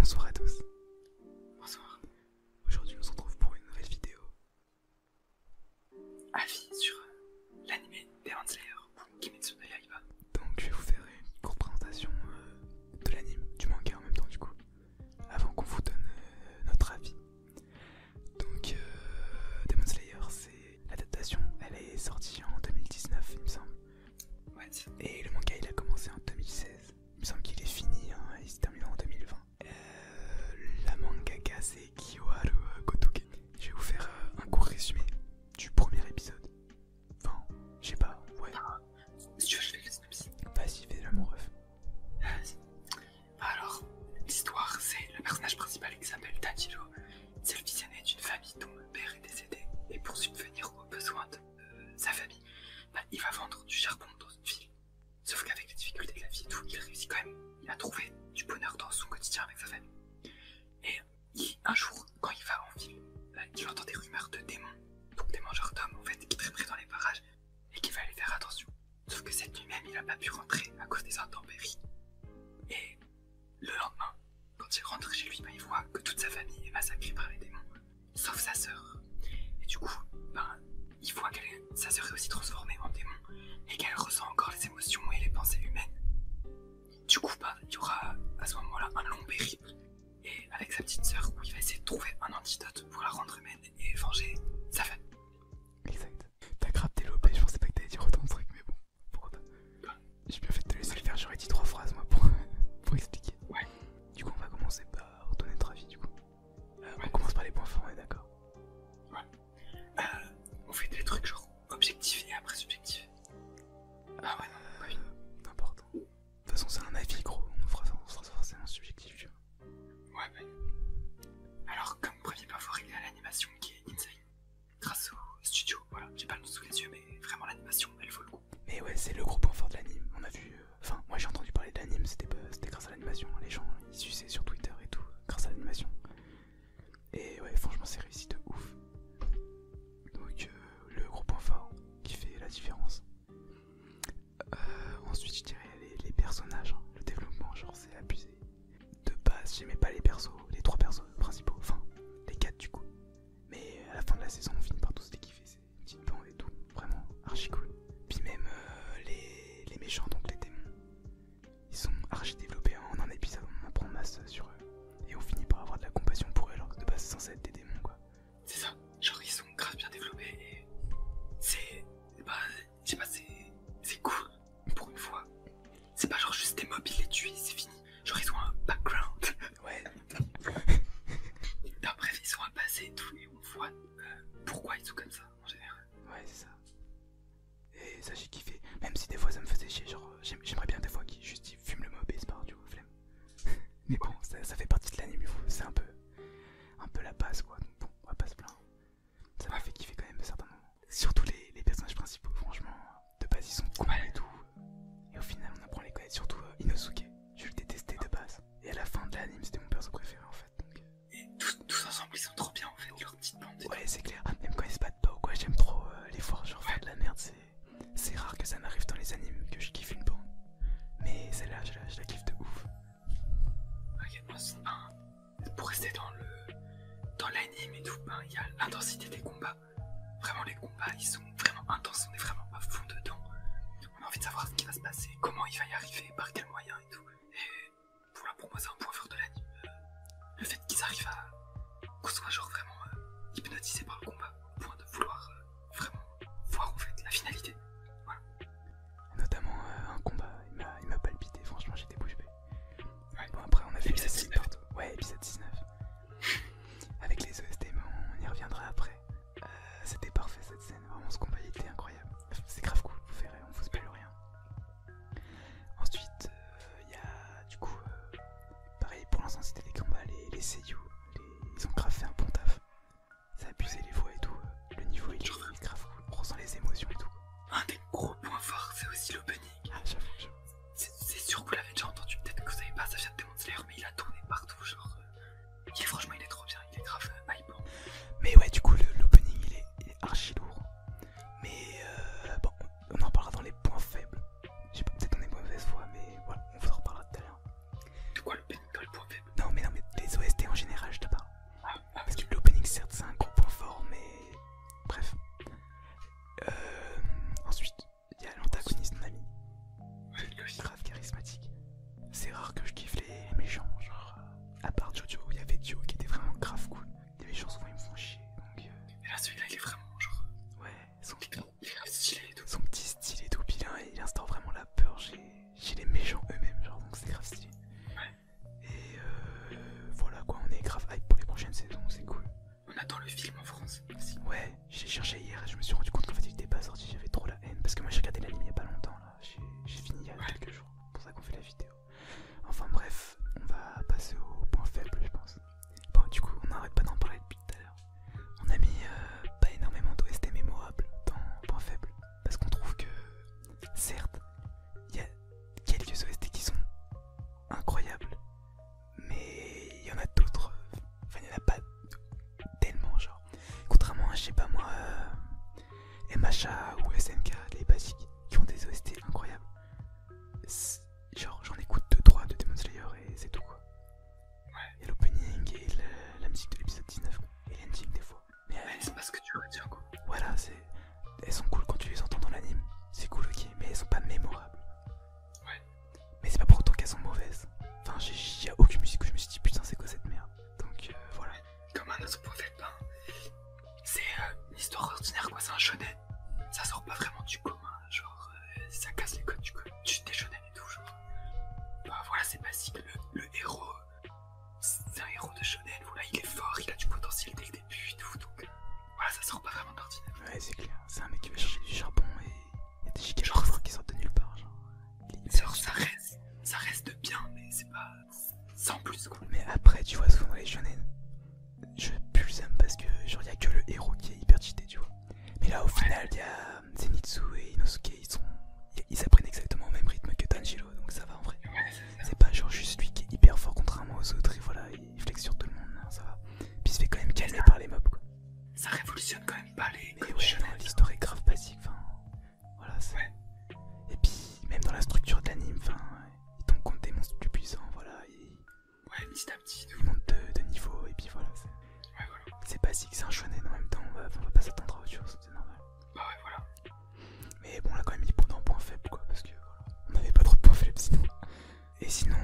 Bonsoir à tous. Bonsoir. Aujourd'hui, on se retrouve pour une nouvelle vidéo. Avis sur l'anime Demon Slayer ou Kimetsu no Yaiba. Donc, je vais vous faire une courte présentation de l'anime, du manga en même temps, du coup, avant qu'on vous donne notre avis. Donc, Demon Slayer, c'est l'adaptation. Elle est sortie en 2019, il me semble. Ouais, Et le manga, il a commencé en 2016. Il me semble qu'il est fini, hein, il se termine en 2020. La mangaka, c'est Kiyoharu Kotoge. Je vais vous faire un court résumé du premier épisode. Enfin, je sais pas, ouais. si tu veux, je fais le synopsis. Vas-y, fais-le mon ref. Alors, l'histoire, c'est le personnage principal qui s'appelle Tajiro. C'est le fils aîné d'une famille dont le père est décédé. Et pour subvenir aux besoins de sa famille, il va vendre du charbon dans une ville. Sauf qu'avec les difficultés de la vie et tout, il réussit quand même à trouver du bonheur dans son quotidien avec sa famille. Et un jour, quand il va en ville, il entend des rumeurs de démons, donc des mangeurs d'hommes en fait, qui traîneraient dans les parages et qu'il va aller faire attention. Sauf que cette nuit même, il n'a pas pu rentrer à cause des intempéries. Et le lendemain, quand il rentre chez lui, il voit que toute sa famille est massacrée par les démons, sauf sa sœur. Et du coup, il voit que sa sœur est aussi transformée en démon et qu'elle ressent encore les émotions et les pensées humaines. Du coup, il y aura à ce moment-là un long périple et avec sa petite sœur où il va essayer de trouver un antidote pour la rendre humaine et venger sa famille. Exact. T'as grave développé, je pensais pas que t'allais dire autant de trucs, mais bon, pourquoi pas. J'ai bien fait de te laisser le faire, j'aurais dit 3 phrases moi pour expliquer. Ouais. Du coup, on va commencer par donner notre avis, du coup. On commence par les points forts, on est d'accord. On fait des trucs genre objectifs et après subjectifs. Ah ouais, non, pas vite. N'importe. De toute façon, c'est un avis, gros, on fera forcément subjectif, tu vois. Ouais. Alors, comme premier point fort, il y a l'animation qui est insane. Grâce au studio, voilà, j'ai pas le nom sous les yeux, mais vraiment l'animation, elle vaut le coup. Mais ouais, c'est le gros point fort de l'anime. On a vu. Enfin, moi j'ai entendu parler de l'anime, c'était grâce à l'animation. Les gens ils suivaient sur Twitter et tout, grâce à l'animation. Et ouais, franchement, c'est réussi de ouf. Donc, le gros point fort qui fait la différence. Ensuite, je dirais les personnages, hein, le développement, genre c'est abusé. De base, j'aimais pas les persos, les 3 persos principaux, enfin, les 4 du coup. Mais à la fin de la saison, on finit par tous les kiffer, c'est une petite bande et tout, vraiment archi cool. Puis même les méchants, donc les démons, ils sont archi développés en un épisode, on en apprend masse sur eux. Et on finit par avoir de la compassion pour eux, alors que de base c'est censé être des démons quoi. C'est ça, genre ils sont grave bien développés et c'est. Je sais pas, c'est cool pour une fois. C'est pas genre juste des mobs, ils les tuent et c'est fini. Genre ils ont un background. Ouais. D'un bref, ils ont un passé et tout et on voit pourquoi ils sont comme ça en général. Ouais, c'est ça. Et ça, j'ai kiffé. Même si des fois ça me faisait chier, genre j'aimerais bien des fois qu'ils juste ils fument le mob et c'est pas du coup, flemme. Mais bon, ça fait partie de l'anime, c'est un peu la base quoi. Donc bon, on va pas se plaindre. Ça m'a fait kiffer quand même à certains moments. Surtout les personnages principaux, franchement, de base ils sont cons et tout. Et au final, on apprend à les connaître, surtout Inosuke. Je le détestais de base. Et à la fin de l'anime, c'était mon perso préféré en fait. Donc, Et tous ensemble, ils sont trop bien en fait, leur petite bande. Et ouais, c'est clair. Même quand ils se battent pas ou quoi, j'aime trop les voir genre faire de la merde. C'est rare que ça m'arrive dans les animes que je kiffe une bande. Mais celle-là, je la kiffe de ouf. Pour rester dans l'anime et tout, il y a l'intensité des combats. Vraiment, les combats, ils sont vraiment intenses, on est vraiment à fond dedans. On a envie de savoir ce qui va se passer, comment il va y arriver, par quels moyens et tout. Et pour moi, c'est un point fort de l'anime. Le fait qu'ils arrivent à qu'on soit genre vraiment hypnotisé par le combat, au point de vouloir vraiment voir en fait la finalité. Voilà. Notamment un combat, il m'a palpité, franchement j'étais bouche bée. Ouais. Bon après on a vu Épisode les 19. partout. Ouais, épisode 19. Avec les OST, mais on y reviendra après. C'était parfait cette scène, vraiment ce combat il était incroyable. C'est grave cool, vous verrez, on vous spoil rien. Ensuite, il y a du coup, pareil pour l'instant c'était des combats, les seiyuu, ils ont grave fait un bon taf. Ça a abusé les voix et tout, le niveau il est grave cool, on ressent les émotions et tout. Un des gros points forts, c'est aussi l'opening. Ah j'avoue. C'est sûr que vous l'avez déjà entendu, peut-être que vous savez pas, ça vient de Demon Slayer, mais il a tourné partout, genre. Franchement, il est trop bien, il est grave hypant. Mais ouais, du coup, l'opening il est archi lourd. Mais bon, on en reparlera dans les points faibles. Je sais pas, peut-être dans les mauvaises fois, mais voilà, on vous en reparlera tout à l'heure. De quoi l'opening dans le point faible? Non, mais Sacha ou SNK, les basiques, qui ont des OST incroyables. Genre, j'en écoute 2-3 de Demon Slayer et c'est tout quoi. Ouais. Il y a l'opening et la musique de l'épisode 19 quoi. Et l'ending des fois. Mais c'est parce que tu retiens quoi. voilà, elles sont cool quand tu les entends dans l'anime. C'est cool, ok, mais elles sont pas mémorables. Ouais. Mais c'est pas pour autant qu'elles sont mauvaises. Enfin, y a aucune musique où je me suis dit putain, c'est quoi cette merde. Donc voilà. Comme un autre prophète, ben, c'est une histoire ordinaire quoi, c'est un shonen. Ça sort pas vraiment du commun, genre ça casse les codes des shonen et tout. Genre. Bah voilà, c'est basique. Le héros, c'est un héros de shonen, voilà, il est fort, il a du potentiel dès le début et tout. Donc voilà, ça sort pas vraiment d'ordinaire. Ouais, c'est clair. C'est un mec qui va chercher du charbon et il y a des gigas qui sortent de nulle part. Genre ça reste bien, mais c'est pas sans plus quoi. Mais après, tu vois, souvent dans les shonen, je pulse parce que genre y a que le héros qui est hyper cheaté, tu vois. Mais là au final, il y a Zenitsu et Inosuke, ils apprennent exactement au même rythme que Tanjiro, donc ça va en vrai. Ouais, c'est pas genre juste lui qui est hyper fort contrairement aux autres et voilà, il flex sur tout le monde, non, ça va. Puis il se fait quand même calmer par les mobs quoi. Ça révolutionne quand même pas les mais codes ouais, shonen. non, l'histoire est grave basique, enfin voilà. Ouais. Et puis même dans la structure de l'anime, enfin ils tombent contre des monstres plus puissants, voilà. Ouais, petit à petit. Ils montent de niveau et puis voilà. Ouais, voilà. C'est basique, c'est un shonen en même temps, on va pas s'attendre à autre chose, c'est normal. Bah ouais, voilà. Mais bon, on l'a quand même mis dans un point faible quoi, parce que voilà, on n'avait pas trop de points faibles sinon. Et sinon,